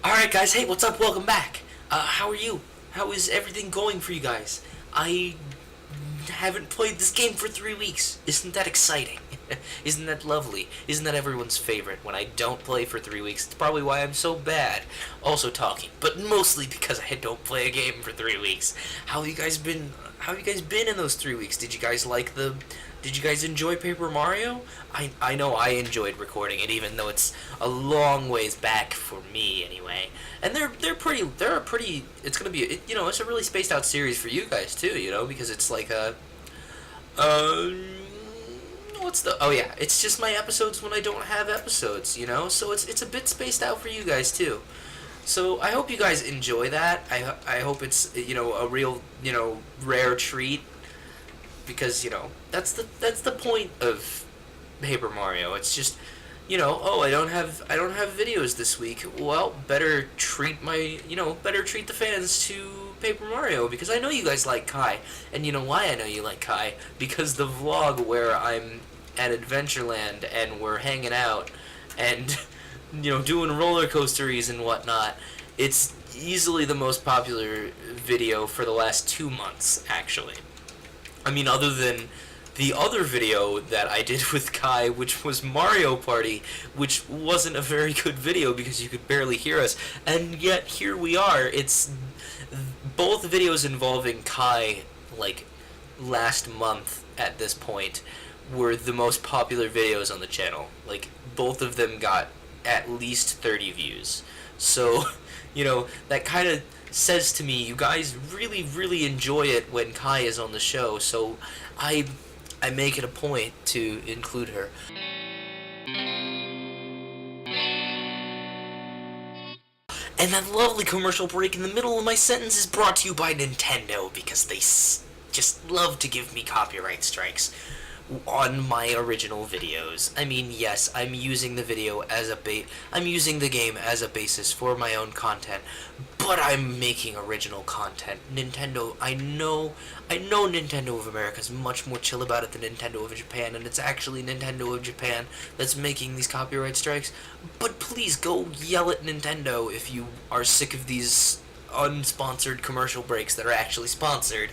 Alright guys, hey, what's up? Welcome back. How are you? How is everything going for you guys? I haven't played this game for 3 weeks. Isn't that exciting? Isn't that lovely? Isn't that everyone's favorite? When I don't play for 3 weeks, it's probably why I'm so bad. Also talking, but mostly because I don't play a game for 3 weeks. How have you guys been? How have you guys been in those 3 weeks? Did you guys enjoy Paper Mario? I know I enjoyed recording it, even though it's a long ways back for me anyway. And it's gonna be it's a really spaced out series for you guys too, because it's like a oh yeah, it's just my episodes when I don't have episodes, so it's a bit spaced out for you guys too. So I hope you guys enjoy that. I hope it's a real rare treat, because that's the point of Paper Mario. It's just oh, I don't have videos this week. Well, better treat the fans to Paper Mario, because I know you guys like Kai. And you know why I know you like Kai? Because the vlog where I'm at Adventureland and we're hanging out and doing roller coasteries and whatnot, it's easily the most popular video for the last 2 months, actually. I mean, other than the other video that I did with Kai, which was Mario Party, which wasn't a very good video because you could barely hear us, and yet here we are. It's both videos involving Kai, like, last month at this point, were the most popular videos on the channel. Like, both of them got at least 30 views. So, that kind of says to me, you guys really, really enjoy it when Kai is on the show, so I make it a point to include her. And that lovely commercial break in the middle of my sentence is brought to you by Nintendo, because they just love to give me copyright strikes on my original videos. I mean, yes, I'm using the video as I'm using the game as a basis for my own content, but I'm making original content. Nintendo, I know Nintendo of America is much more chill about it than Nintendo of Japan, and it's actually Nintendo of Japan that's making these copyright strikes. But please go yell at Nintendo if you are sick of these unsponsored commercial breaks that are actually sponsored.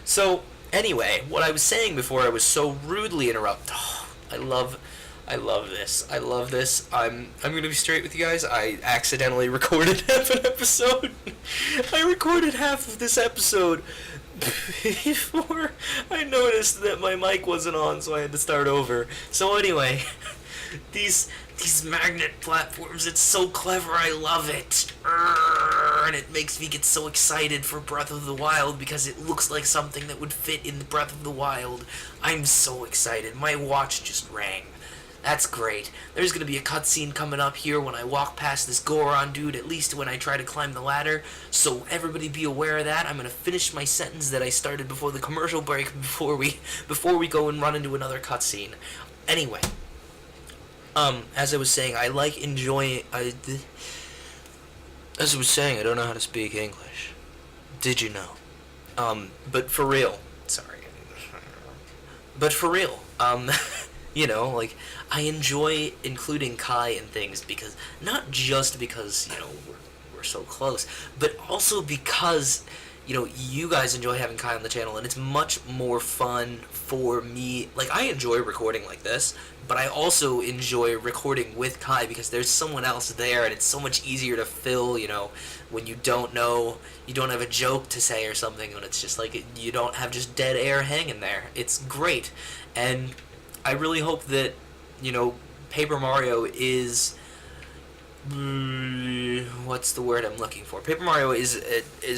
So, anyway, what I was saying before I was so rudely interrupted. Oh, I love this. I love this. I'm gonna be straight with you guys. I accidentally recorded half an episode. I recorded half of this episode before I noticed that my mic wasn't on, so I had to start over. So anyway, these magnet platforms, it's so clever, I love it. And it makes me get so excited for Breath of the Wild, because it looks like something that would fit in the Breath of the Wild. I'm so excited. My watch just rang. That's great. There's gonna be a cutscene coming up here when I walk past this Goron dude, at least when I try to climb the ladder, so everybody be aware of that. I'm gonna finish my sentence that I started before the commercial break, before we go and run into another cutscene. Anyway, as I was saying, I like enjoying, as I was saying, I don't know how to speak English. Did you know? But for real, sorry. But for real, like, I enjoy including Kai in things, because, not just because, we're so close, but also because, you guys enjoy having Kai on the channel, and it's much more fun for me. Like, I enjoy recording like this, but I also enjoy recording with Kai, because there's someone else there, and it's so much easier to fill, when you don't have a joke to say or something, when it's just like, you don't have just dead air hanging there. It's great, and I really hope that, Paper Mario is... what's the word I'm looking for? Paper Mario is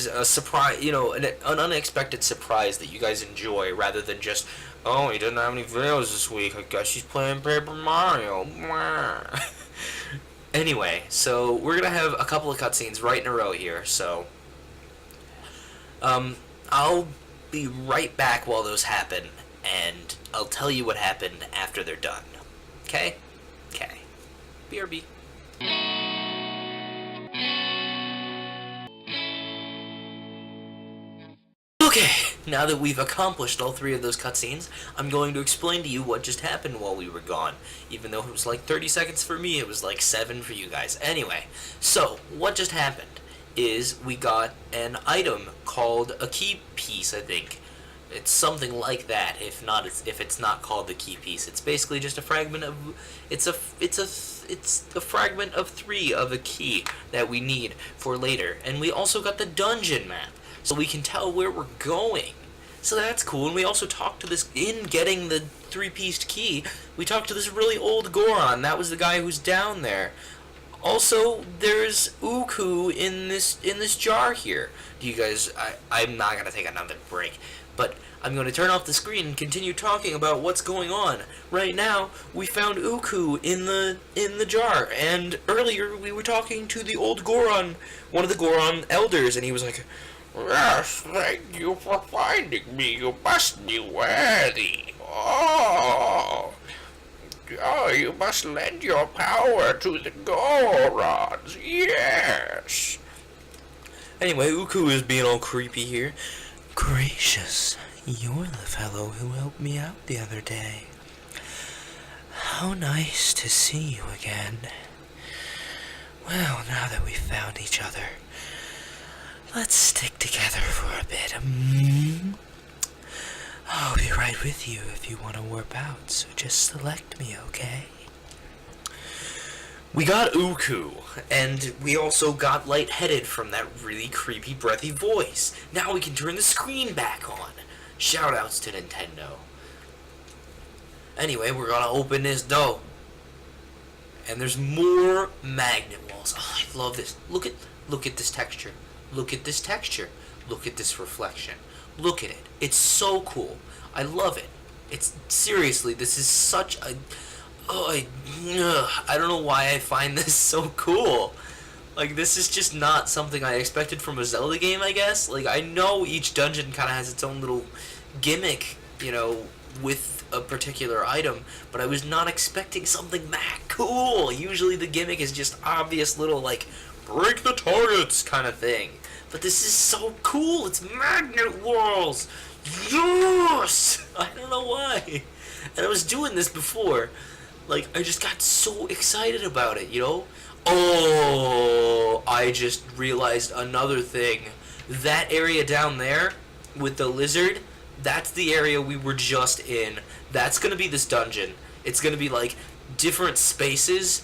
a surprise, an unexpected surprise that you guys enjoy, rather than just, oh, he didn't have any videos this week, I guess he's playing Paper Mario. Anyway, so we're gonna have a couple of cutscenes right in a row here, so I'll be right back while those happen, and I'll tell you what happened after they're done. Okay? Okay. BRB. Okay, Now that we've accomplished all 3 of those cutscenes, I'm going to explain to you what just happened while we were gone. Even though it was like 30 seconds for me, it was like 7 for you guys. Anyway, so what just happened is we got an item called a key piece, I think. It's something like that. If it's not called the key piece, it's basically just a fragment of. It's a fragment of 3 of a key that we need for later, and we also got the dungeon map, so we can tell where we're going. So that's cool. And we also talked to this in getting the 3-pieced key. We talked to this really old Goron. That was the guy who's down there. Also, there's Uku in this jar here. Do you guys? I'm not gonna take another break. But I'm going to turn off the screen and continue talking about what's going on. Right now, we found Uku in the jar, and earlier we were talking to the old Goron, one of the Goron elders, and he was like, "Yes, thank you for finding me. You must be worthy. Oh, you must lend your power to the Gorons. Yes." Anyway, Uku is being all creepy here. "Gracious, you're the fellow who helped me out the other day. How nice to see you again. Well, now that we've found each other, let's stick together for a bit. I'll be right with you if you want to warp out, so just select me, okay?" We got Uku, and we also got lightheaded from that really creepy, breathy voice. Now we can turn the screen back on. Shoutouts to Nintendo. Anyway, we're gonna open this door. And there's more magnet walls. Oh, I love this. Look at this texture. Look at this texture. Look at this reflection. Look at it. It's so cool. I love it. It's seriously, this is such a I don't know why I find this so cool. Like, this is just not something I expected from a Zelda game, I guess. Like, I know each dungeon kind of has its own little gimmick, with a particular item, but I was not expecting something that cool. Usually the gimmick is just obvious little, like, break the targets kind of thing. But this is so cool. It's magnet walls. Yes! I don't know why. And I was doing this before. Like, I just got so excited about it, Oh, I just realized another thing. That area down there with the lizard, that's the area we were just in. That's gonna be this dungeon. It's gonna be, like, different spaces,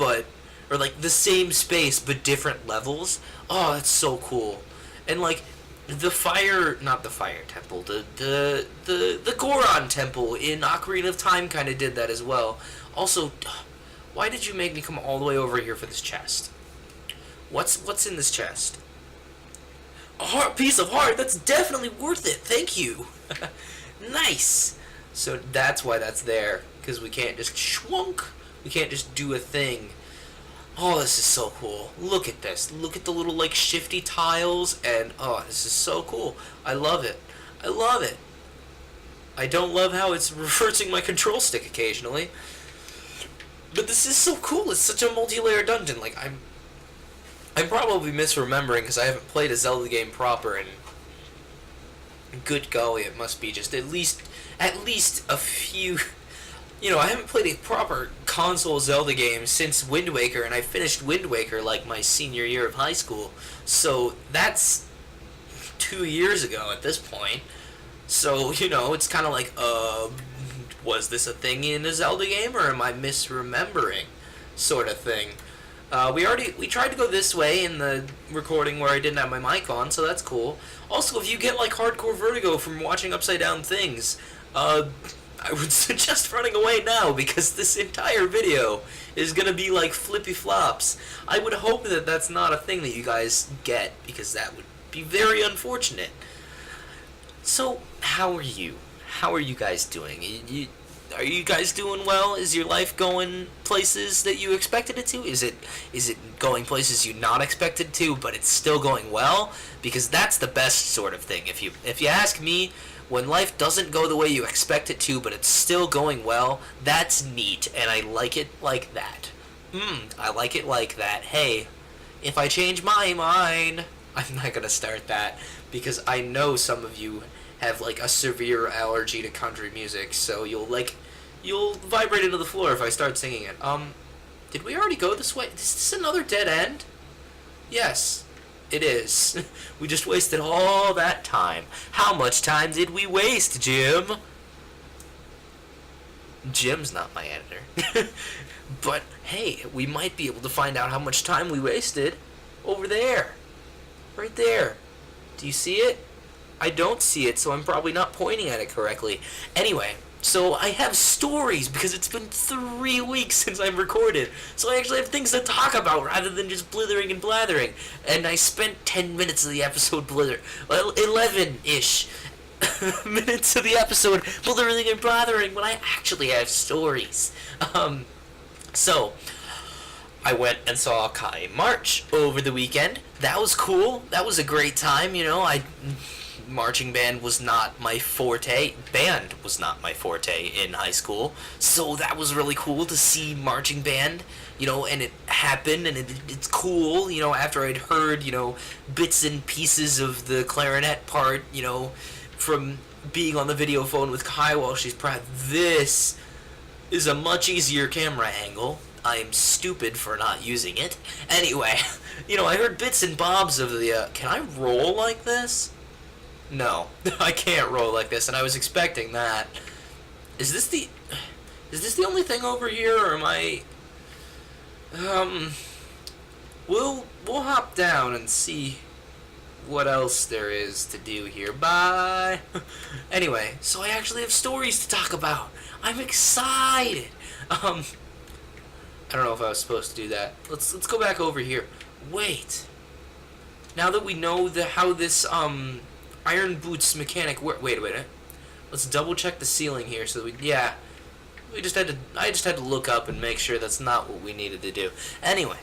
or, like, the same space, but different levels. Oh, that's so cool. And, like, not the fire temple, the Goron temple in Ocarina of Time kind of did that as well. Also, why did you make me come all the way over here for this chest? What's in this chest? A piece of heart. That's definitely worth it. Thank you. Nice. So that's why that's there, because we can't just schwunk. We can't just do a thing. Oh, this is so cool. Look at this. Look at the little, like, shifty tiles, and, oh, this is so cool. I love it. I love it. I don't love how it's reversing my control stick occasionally. But this is so cool. It's such a multi-layer dungeon. Like, I'm probably misremembering because I haven't played a Zelda game proper, and good golly, it must be just at least a few. I haven't played a proper console Zelda game since Wind Waker, and I finished Wind Waker like my senior year of high school. So that's 2 years ago at this point. So, it's kind of like, was this a thing in a Zelda game, or am I misremembering, sort of thing. We tried to go this way in the recording where I didn't have my mic on, so that's cool. Also, if you get, like, hardcore vertigo from watching Upside Down Things, I would suggest running away now, because this entire video is gonna be like flippy flops. I would hope that that's not a thing that you guys get, because that would be very unfortunate. So, how are you? How are you guys doing? Are you guys doing well? Is your life going places that you expected it to? Is it going places you not expected to, but it's still going well? Because that's the best sort of thing. If you ask me, when life doesn't go the way you expect it to, but it's still going well, that's neat, and I like it like that. I like it like that. Hey, if I change my mind, I'm not gonna start that, because I know some of you have like a severe allergy to country music, so you'll vibrate into the floor if I start singing it. Did we already go this way? Is this another dead end? Yes, it is. We just wasted all that time. How much time did we waste, Jim? Jim's not my editor. But hey, we might be able to find out how much time we wasted over there. Right there. Do you see it? I don't see it, so I'm probably not pointing at it correctly. Anyway, so I have stories because it's been 3 weeks since I've recorded. So I actually have things to talk about rather than just blithering and blathering. And I spent 10 minutes of the episode 11-ish minutes of the episode blithering and blathering when I actually have stories. So I went and saw Kai march over the weekend. That was cool. That was a great time, you know. Marching band was not my forte. Band was not my forte in high school. So that was really cool to see marching band, you know, and it happened, and it's cool, you know, after I'd heard, you know, bits and pieces of the clarinet part, you know, from being on the video phone with Kai while she's proud. This is a much easier camera angle. I'm stupid for not using it. Anyway, you know, I heard bits and bobs of the, can I roll like this? No, I can't roll like this, and I was expecting that. Is this the only thing over here, or am I, we'll hop down and see what else there is to do here. Bye. Anyway, so I actually have stories to talk about. I'm excited. I don't know if I was supposed to do that. Let's go back over here. Wait. Now that we know how this iron boots mechanic work. Wait a minute. Let's double check the ceiling here so that I just had to look up and make sure that's not what we needed to do. Anyway.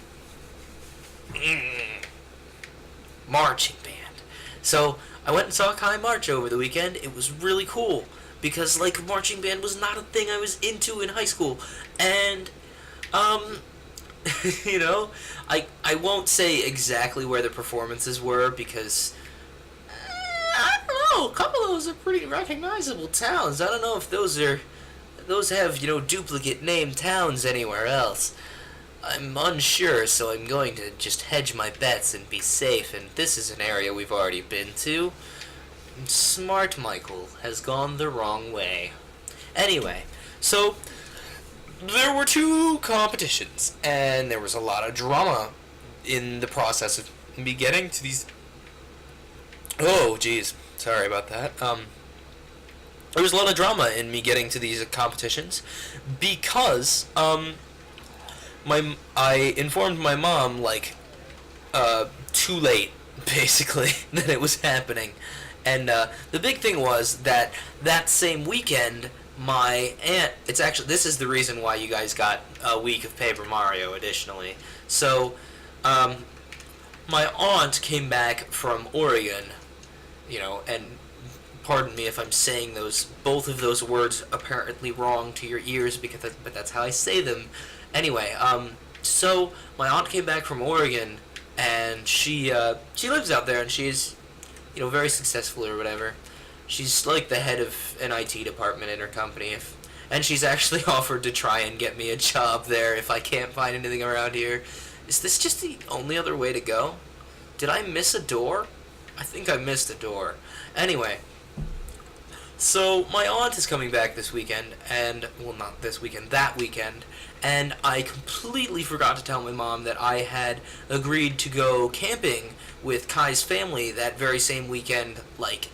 Marching band. So I went and saw Kai march over the weekend. It was really cool because like marching band was not a thing I was into in high school, and you know, I won't say exactly where the performances were because I don't know. A couple of those are pretty recognizable towns. I don't know if those have, you know, duplicate name towns anywhere else. I'm unsure, so I'm going to just hedge my bets and be safe, and this is an area we've already been to. Smart Michael has gone the wrong way. Anyway, so there were 2 competitions, and there was a lot of drama in the process of me getting to these. Oh, jeez. Sorry about that. There was a lot of drama in me getting to these competitions because, I informed my mom, like, too late, basically, that it was happening. And, the big thing was that same weekend, my aunt, this is the reason why you guys got a week of Paper Mario, additionally. So, my aunt came back from Oregon, you know, and pardon me if I'm saying both of those words apparently wrong to your ears, but that's how I say them. Anyway, so my aunt came back from Oregon, and she lives out there, and she's, you know, very successful or whatever. She's like the head of an IT department in her company, and she's actually offered to try and get me a job there if I can't find anything around here. Is this just the only other way to go? Did I miss a door? I think I missed a door. Anyway, so my aunt is coming back this weekend, and, well, not this weekend, that weekend, and I completely forgot to tell my mom that I had agreed to go camping with Kai's family that very same weekend, like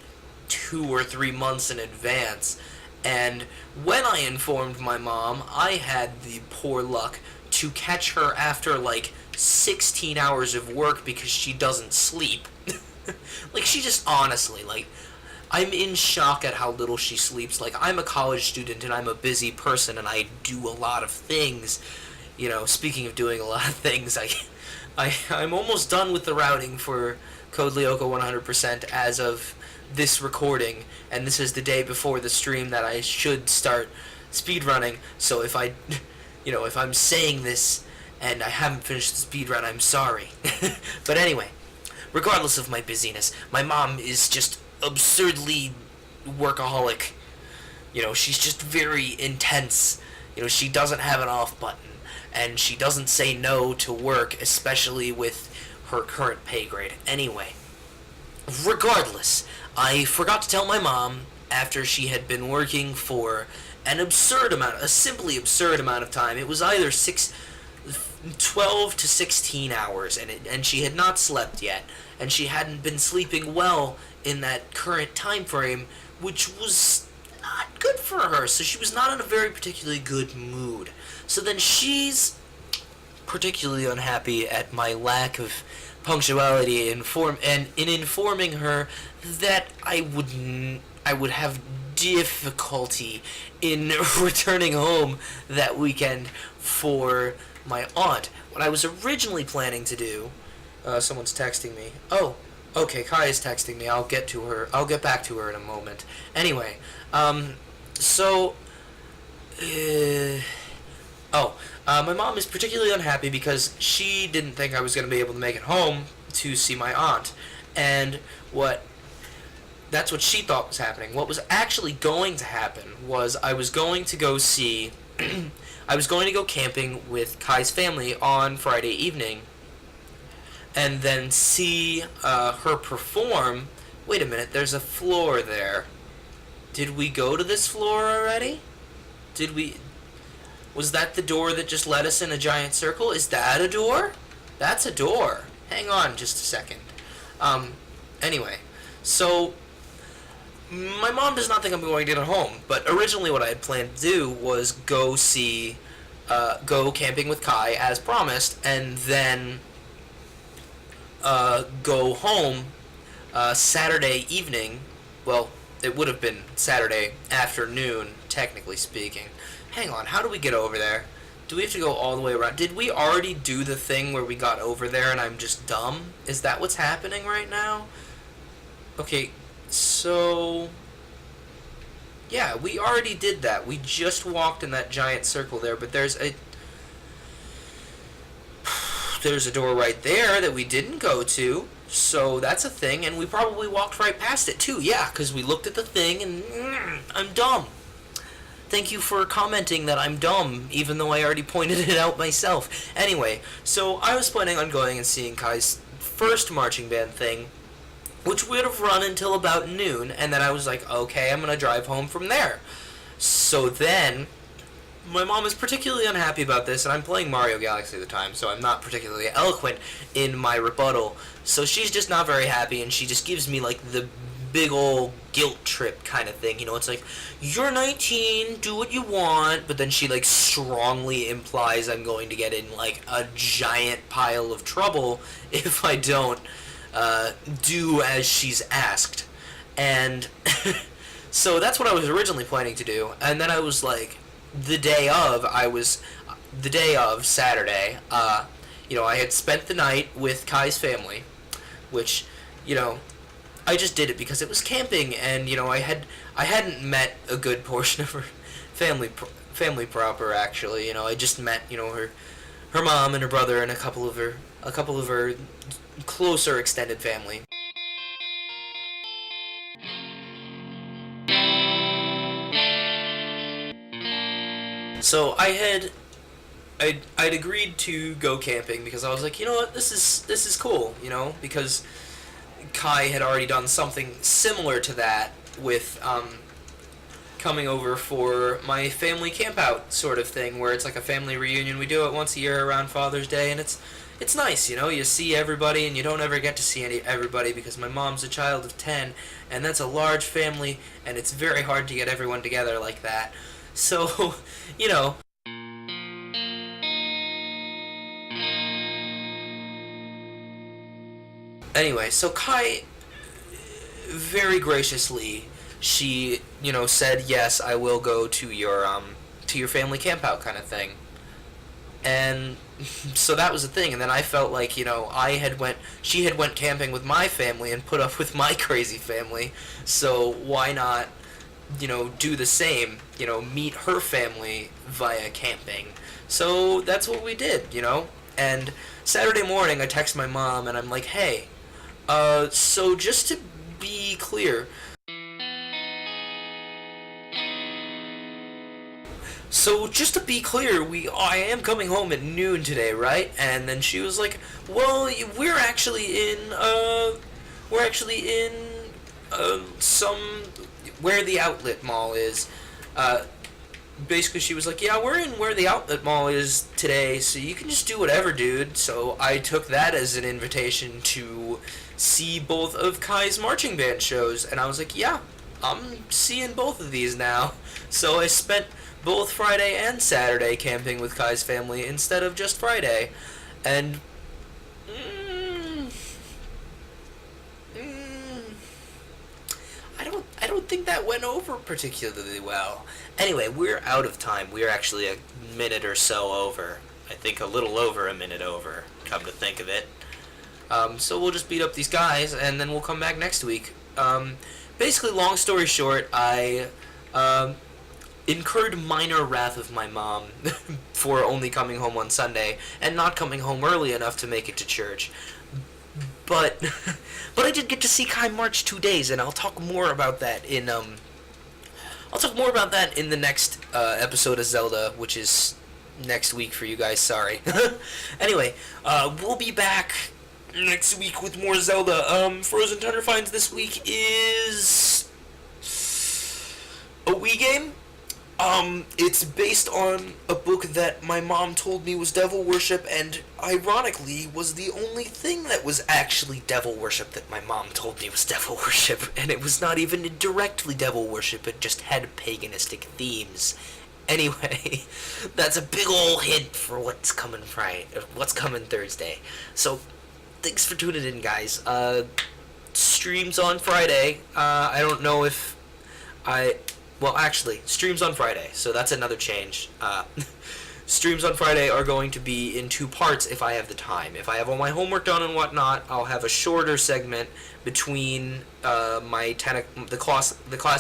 2 or 3 months in advance. And when I informed my mom, I had the poor luck to catch her after like 16 hours of work because she doesn't sleep. Like, she just honestly, like, I'm in shock at how little she sleeps. Like, I'm a college student and I'm a busy person and I do a lot of things. You know, speaking of doing a lot of things, I'm almost done with the routing for Code Lyoko 100% as of this recording, and this is the day before the stream that I should start speedrunning. So if I'm saying this and I haven't finished the speedrun, I'm sorry. But anyway, regardless of my busyness, my mom is just absurdly workaholic. She's just very intense. She doesn't have an off button, and she doesn't say no to work, especially with her current pay grade. Anyway, regardless, I forgot to tell my mom after she had been working for a simply absurd amount of time. It was either 12 to 16 hours, and she had not slept yet, and she hadn't been sleeping well in that current time frame, which was not good for her, so she was not in a very particularly good mood. So then she's particularly unhappy at my lack of punctuality in informing her that I would have difficulty in returning home that weekend for my aunt. What I was originally planning to do, someone's texting me. Oh, okay, Kai is texting me. I'll get back to her in a moment. Anyway, so, my mom is particularly unhappy because she didn't think I was going to be able to make it home to see my aunt, and that's what she thought was happening. What was actually going to happen was I was going to go camping with Kai's family on Friday evening, and then see her perform. Wait a minute, there's a floor there. Did we go to this floor already? Was that the door that just led us in a giant circle? Is that a door? That's a door. Hang on just a second. Anyway, so my mom does not think I'm going to get home, but originally what I had planned to do was go camping with Kai as promised, and then go home Saturday evening. Well, it would have been Saturday afternoon, technically speaking. Hang on, how do we get over there? Do we have to go all the way around? Did we already do the thing where we got over there and I'm just dumb? Is that what's happening right now? Okay, so yeah, we already did that. We just walked in that giant circle there, but there's a door right there that we didn't go to, so that's a thing, and we probably walked right past it too. Yeah, because we looked at the thing and I'm dumb. Thank you for commenting that I'm dumb, even though I already pointed it out myself. Anyway, so I was planning on going and seeing Kai's first marching band thing, which would have run until about noon, and then I was like, okay, I'm going to drive home from there. So then, my mom is particularly unhappy about this, and I'm playing Mario Galaxy at the time, so I'm not particularly eloquent in my rebuttal. So she's just not very happy, and she just gives me, like, the big old guilt trip kind of thing. It's like, you're 19, do what you want, but then she, like, strongly implies I'm going to get in, like, a giant pile of trouble if I don't do as she's asked. And so that's what I was originally planning to do, and then I was like, the day of Saturday, I had spent the night with Kai's family, which, I just did it because it was camping, and, I hadn't met a good portion of her family proper, actually. I just met, her mom and her brother and a couple of her closer extended family. So I'd agreed to go camping because I was like, you know what, this is cool, because Kai had already done something similar to that with coming over for my family campout sort of thing, where it's like a family reunion. We do it once a year around Father's Day, and it's nice, you see everybody, and you don't ever get to see everybody because my mom's a child of 10, and that's a large family, and it's very hard to get everyone together like that. So, Anyway, so Kai, very graciously, she, said, yes, I will go to your family campout kind of thing. And so that was the thing, and then I felt like, she had went camping with my family and put up with my crazy family, so why not, do the same, meet her family via camping. So that's what we did, and Saturday morning I text my mom and I'm like, hey, so just to be clear, So just to be clear, I am coming home at noon today, right? And then she was like, "Well, we're actually in some where the outlet mall is." Uh, Basically, she was like, "Yeah, we're in where the outlet mall is today, so you can just do whatever, dude." So I took that as an invitation to see both of Kai's marching band shows, and I was like, "Yeah, I'm seeing both of these now." So I spent both Friday and Saturday camping with Kai's family instead of just Friday, and mm, mm, I don't think that went over particularly well. Anyway, we're out of time. We're actually a minute or so over. I think a little over a minute over, come to think of it. So we'll just beat up these guys, and then we'll come back next week. Basically, long story short, I incurred minor wrath of my mom for only coming home on Sunday and not coming home early enough to make it to church. But but I did get to see Kai march 2 days, and I'll talk more about that in the next episode of Zelda, which is next week for you guys. Sorry. Anyway, we'll be back next week with more Zelda. Frozen Thunder Finds this week is a Wii game. It's based on a book that my mom told me was devil worship, and ironically was the only thing that was actually devil worship that my mom told me was devil worship, and it was not even directly devil worship, it just had paganistic themes. Anyway, that's a big ol' hint for what's coming Thursday. So, thanks for tuning in, guys. Streams on Friday. I don't know if well, actually, streams on Friday, so that's another change. Streams on Friday are going to be in 2 parts if I have the time. If I have all my homework done and whatnot, I'll have a shorter segment between the class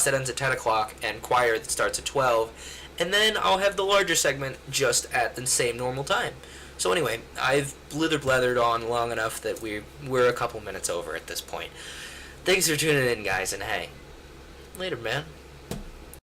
that ends at 10 o'clock and choir that starts at 12, and then I'll have the larger segment just at the same normal time. So anyway, I've blathered on long enough that we're a couple minutes over at this point. Thanks for tuning in, guys, and hey, later, man.